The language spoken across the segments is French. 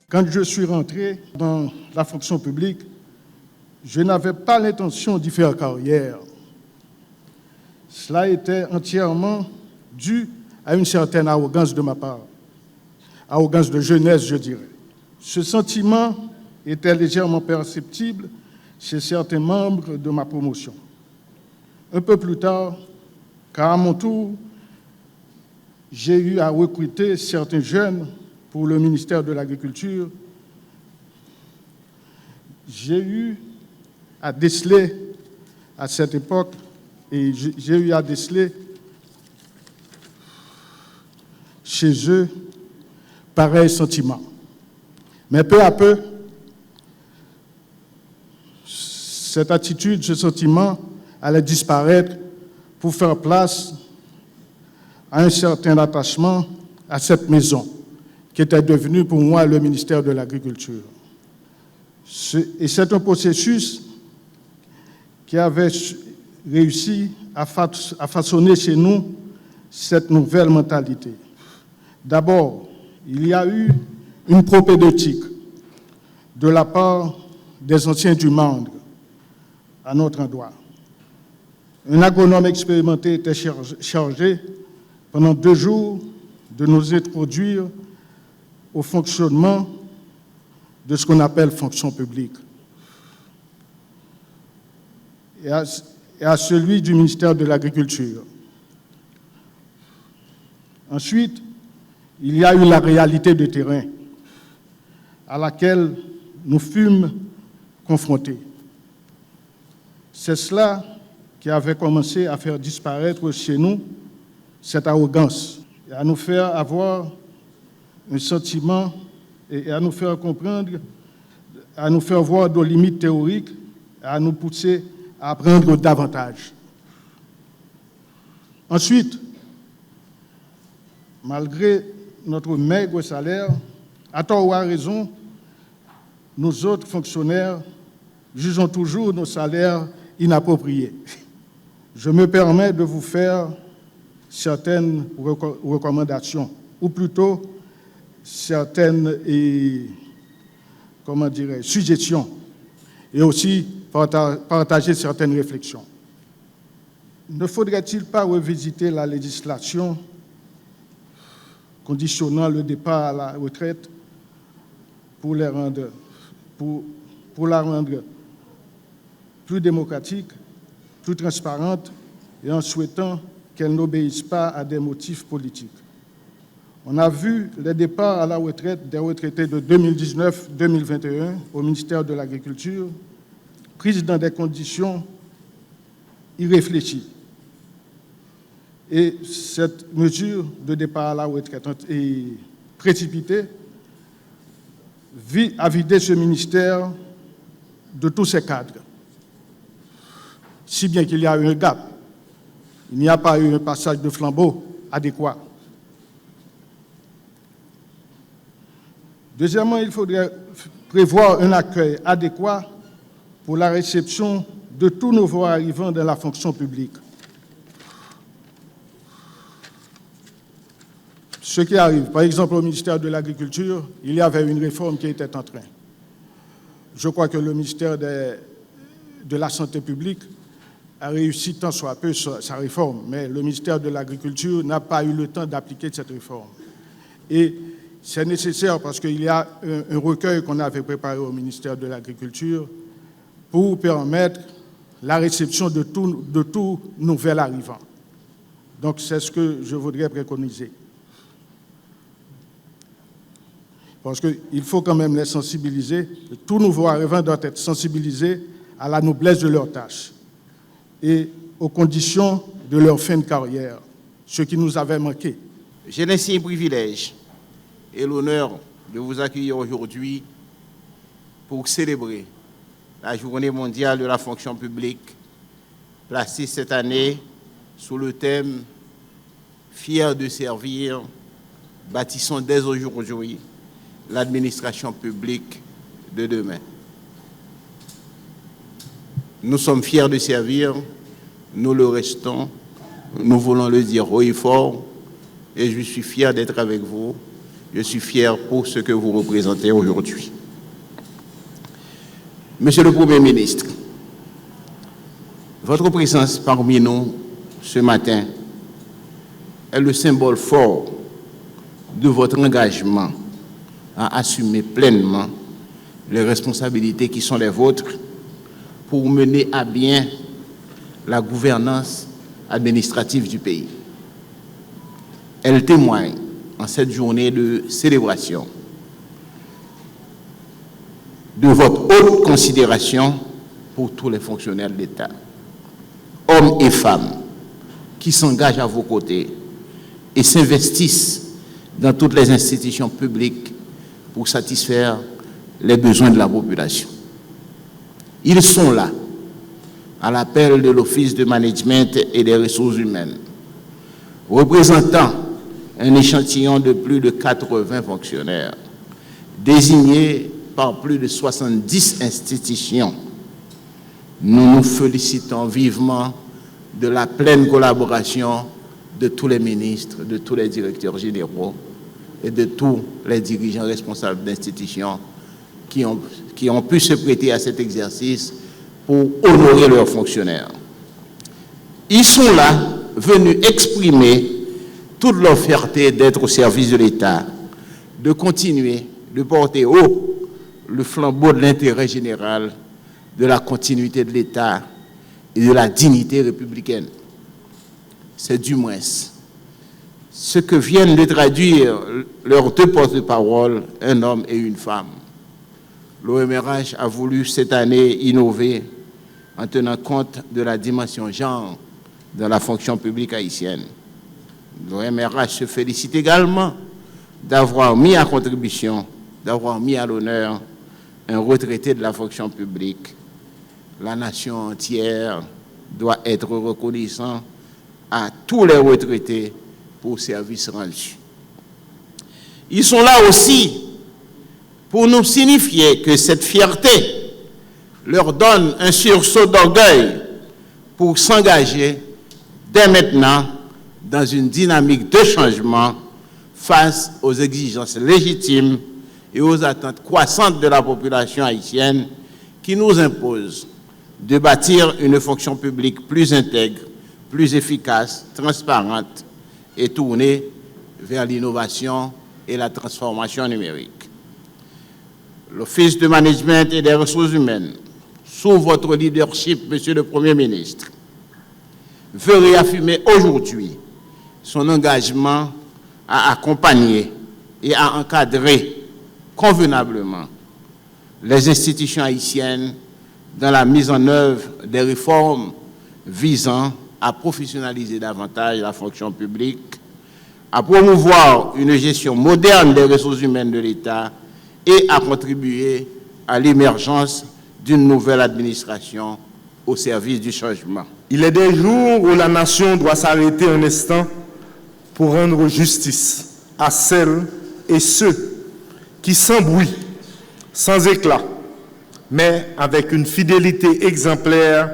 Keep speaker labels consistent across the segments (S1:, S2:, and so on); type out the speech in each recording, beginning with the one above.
S1: Quand je suis rentré dans la fonction publique, je n'avais pas l'intention d'y faire carrière. Cela était entièrement dû à une certaine arrogance de ma part, arrogance de jeunesse, je dirais. Ce sentiment était légèrement perceptible chez certains membres de ma promotion. Un peu plus tard, car à mon tour, j'ai eu à recruter certains jeunes pour le ministère de l'Agriculture, j'ai eu à déceler à cette époque, et j'ai eu à déceler chez eux pareil sentiment. Mais peu à peu, cette attitude, ce sentiment allait disparaître pour faire place à un certain attachement à cette maison qui était devenue pour moi le ministère de l'Agriculture. Et c'est un processus qui avait réussi à façonner chez nous cette nouvelle mentalité. D'abord, il y a eu une propédeutique de la part des anciens du Mandre à notre endroit. Un agronome expérimenté était chargé pendant 2 jours de nous introduire au fonctionnement de ce qu'on appelle fonction publique et à celui du ministère de l'Agriculture. Ensuite, il y a eu la réalité de terrain à laquelle nous fûmes confrontés. C'est cela qui avait commencé à faire disparaître chez nous cette arrogance et à nous faire avoir un sentiment et à nous faire comprendre, à nous faire voir nos limites théoriques, à nous pousser à apprendre davantage. Ensuite, malgré notre maigre salaire, à tort ou à raison, nous autres fonctionnaires jugeons toujours nos salaires inappropriés. Je me permets de vous faire certaines recommandations, ou plutôt certaines suggestions, et aussi partager certaines réflexions. Ne faudrait-il pas revisiter la législation conditionnant le départ à la retraite pour la rendre plus démocratique, plus transparente et en souhaitant qu'elle n'obéisse pas à des motifs politiques? On a vu les départs à la retraite des retraités de 2019-2021 au ministère de l'Agriculture prises dans des conditions irréfléchies. Et cette mesure de départ à la retraite est précipitée a vidé ce ministère de tous ses cadres. Si bien qu'il y a eu un gap, il n'y a pas eu un passage de flambeau adéquat. Deuxièmement, il faudrait prévoir un accueil adéquat pour la réception de tout nouveau arrivant dans la fonction publique. Ce qui arrive, par exemple, au ministère de l'Agriculture, il y avait une réforme qui était en train. Je crois que le ministère de la Santé publique a réussi tant soit peu sa réforme, mais le ministère de l'Agriculture n'a pas eu le temps d'appliquer cette réforme. Et c'est nécessaire parce qu'il y a un recueil qu'on avait préparé au ministère de l'Agriculture pour permettre la réception de tout nouvel arrivant. Donc c'est ce que je voudrais préconiser. Parce qu'il faut quand même les sensibiliser. Tout nouveau arrivant doit être sensibilisé à la noblesse de leurs tâches et aux conditions de leur fin de carrière, ce qui nous avait manqué.
S2: J'ai l'ancien privilège et l'honneur de vous accueillir aujourd'hui pour célébrer la Journée mondiale de la fonction publique, placée cette année sous le thème « Fiers de servir, bâtissons dès aujourd'hui l'administration publique de demain ». Nous sommes fiers de servir, nous le restons, nous voulons le dire haut et fort, et je suis fier d'être avec vous je suis fier pour ce que vous représentez aujourd'hui. Monsieur le Premier ministre, votre présence parmi nous ce matin est le symbole fort de votre engagement à assumer pleinement les responsabilités qui sont les vôtres pour mener à bien la gouvernance administrative du pays. Elle témoigne en cette journée de célébration de votre haute considération pour tous les fonctionnaires de l'État, hommes et femmes qui s'engagent à vos côtés et s'investissent dans toutes les institutions publiques pour satisfaire les besoins de la population. Ils sont là, à l'appel de l'Office de management et des ressources humaines, représentant un échantillon de plus de 80 fonctionnaires, désignés par plus de 70 institutions. Nous nous félicitons vivement de la pleine collaboration de tous les ministres, de tous les directeurs généraux et de tous les dirigeants responsables d'institutions qui ont pu se prêter à cet exercice pour honorer leurs fonctionnaires. Ils sont là, venus exprimer toute leur fierté d'être au service de l'État, de continuer de porter haut le flambeau de l'intérêt général, de la continuité de l'État et de la dignité républicaine. C'est du moins ce que viennent de traduire leurs deux porte-parole, un homme et une femme. L'OMRH a voulu cette année innover en tenant compte de la dimension genre dans la fonction publique haïtienne. L'OMRH se félicite également d'avoir mis à contribution, d'avoir mis à l'honneur un retraité de la fonction publique. La nation entière doit être reconnaissante à tous les retraités pour services rendus. Ils sont là aussi pour nous signifier que cette fierté leur donne un sursaut d'orgueil pour s'engager dès maintenant dans une dynamique de changement face aux exigences légitimes et aux attentes croissantes de la population haïtienne qui nous imposent de bâtir une fonction publique plus intègre, plus efficace, transparente et tournée vers l'innovation et la transformation numérique. L'Office de management et des ressources humaines, sous votre leadership, Monsieur le Premier ministre, veut réaffirmer aujourd'hui son engagement à accompagner et à encadrer convenablement les institutions haïtiennes dans la mise en œuvre des réformes visant à professionnaliser davantage la fonction publique, à promouvoir une gestion moderne des ressources humaines de l'État et à contribuer à l'émergence d'une nouvelle administration au service du changement.
S3: Il est des jours où la nation doit s'arrêter un instant pour rendre justice à celles et ceux qui, sans bruit, sans éclat, mais avec une fidélité exemplaire,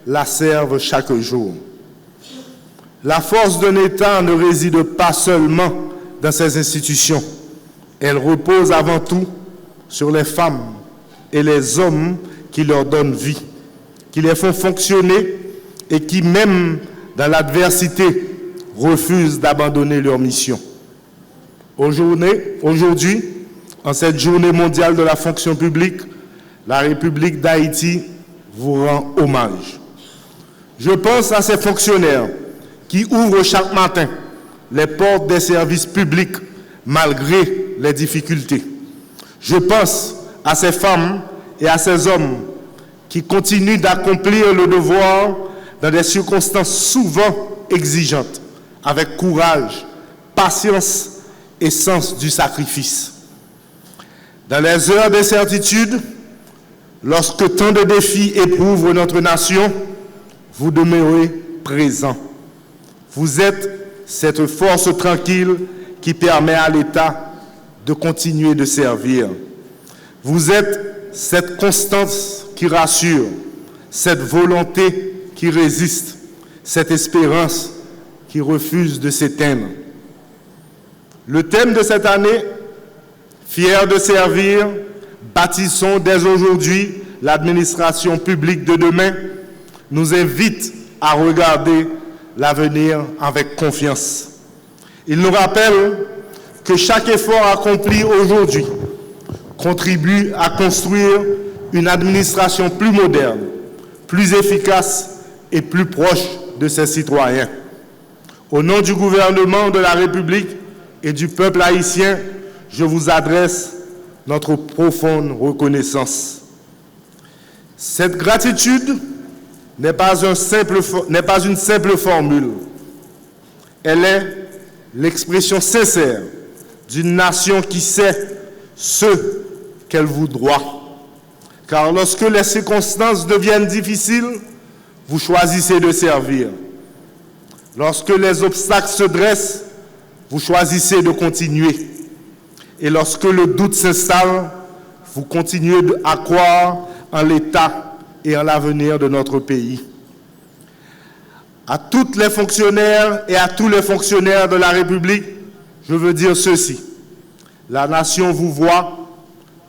S3: la servent chaque jour. La force d'un État ne réside pas seulement dans ses institutions. Elle repose avant tout sur les femmes et les hommes qui leur donnent vie, qui les font fonctionner et qui, même dans l'adversité, refusent d'abandonner leur mission. Aujourd'hui, en cette journée mondiale de la fonction publique, la République d'Haïti vous rend hommage. Je pense à ces fonctionnaires qui ouvrent chaque matin les portes des services publics malgré les difficultés. Je pense à ces femmes et à ces hommes qui continuent d'accomplir le devoir dans des circonstances souvent exigeantes, avec courage, patience et sens du sacrifice. Dans les heures d'incertitude, lorsque tant de défis éprouvent notre nation, vous demeurez présents. Vous êtes cette force tranquille qui permet à l'État de continuer de servir. Vous êtes cette constance qui rassure, cette volonté qui résiste, cette espérance qui refuse de s'éteindre. Le thème de cette année Fiers de servir, bâtissons dès aujourd'hui l'administration publique de demain, nous invite à regarder l'avenir avec confiance. Il nous rappelle que chaque effort accompli aujourd'hui contribue à construire une administration plus moderne, plus efficace et plus proche de ses citoyens. Au nom du gouvernement de la République et du peuple haïtien, je vous adresse notre profonde reconnaissance. Cette gratitude n'est pas une simple formule. Elle est l'expression sincère d'une nation qui sait ce qu'elle vous doit. Car lorsque les circonstances deviennent difficiles, vous choisissez de servir. Lorsque les obstacles se dressent, vous choisissez de continuer. Et lorsque le doute s'installe, vous continuez à croire en l'État et en l'avenir de notre pays. À toutes les fonctionnaires et à tous les fonctionnaires de la République, je veux dire ceci. La nation vous voit,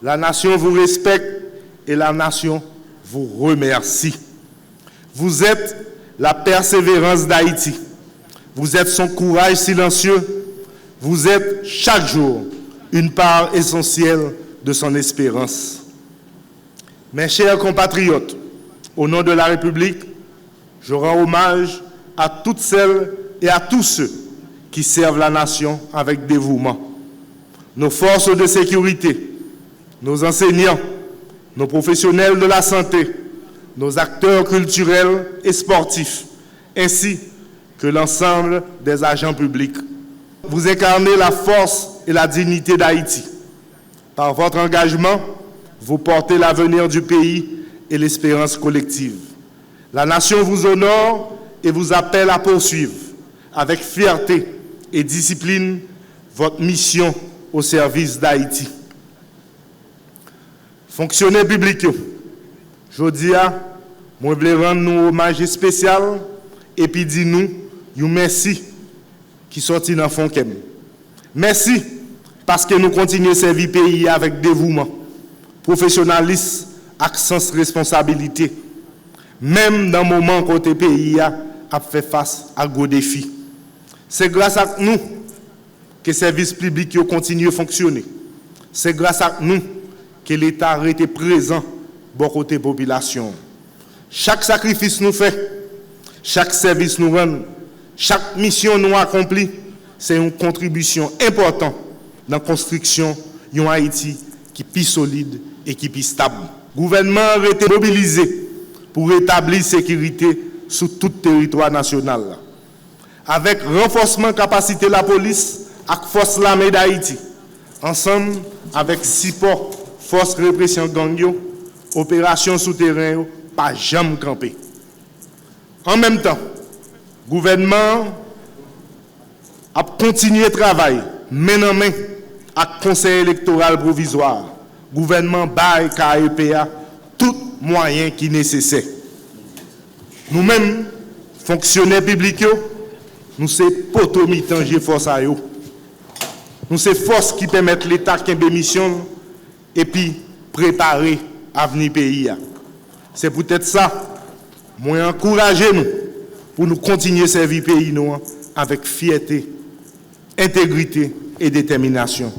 S3: la nation vous respecte et la nation vous remercie. Vous êtes la persévérance d'Haïti. Vous êtes son courage silencieux. Vous êtes chaque jour une part essentielle de son espérance. Mes chers compatriotes, au nom de la République, je rends hommage à toutes celles et à tous ceux qui servent la nation avec dévouement. Nos forces de sécurité, nos enseignants, nos professionnels de la santé, nos acteurs culturels et sportifs, ainsi que l'ensemble des agents publics. Vous incarnez la force et la dignité d'Haïti. Par votre engagement, vous portez l'avenir du pays et l'espérance collective. La nation vous honore et vous appelle à poursuivre avec fierté et discipline votre mission au service d'Haïti. Fonctionnaires publics, je dis à moi, je veux rendre nous hommage spécial et puis dire nous, merci qui sorti dans le fond. Merci parce que nous continuons à servir le pays avec dévouement, professionnalisme, accent responsabilité, même dans le moment où le pays a fait face à gros défis. C'est grâce à nous que les services publics continuent à fonctionner. C'est grâce à nous que l'État a été présent pour côté population. Chaque sacrifice nous fait, chaque service nous rend, chaque mission nous accomplit, c'est une contribution importante dans la construction d'un Haïti qui est plus solide et qui est plus stable. Le gouvernement a été mobilisé pour rétablir la sécurité sur tout le territoire national. Avec renforcement de capacité de la police et force de l'armée d'Haïti, ensemble avec support force répression gang, opération souterrain, pas jamais campé. En même temps, le gouvernement a continué le travail, main en main, avec le conseil électoral provisoire. Le gouvernement bail KEPA tout moyen qui est nécessaire. Nous-mêmes, fonctionnaires publics, nous sommes potomi tanger force à eux. Nous sommes force qui permettent l'État qui a mission et puis préparer l'avenir pays. C'est peut-être ça, moi encourager nous pour nous continuer à servir le pays nous avec fierté, intégrité et détermination.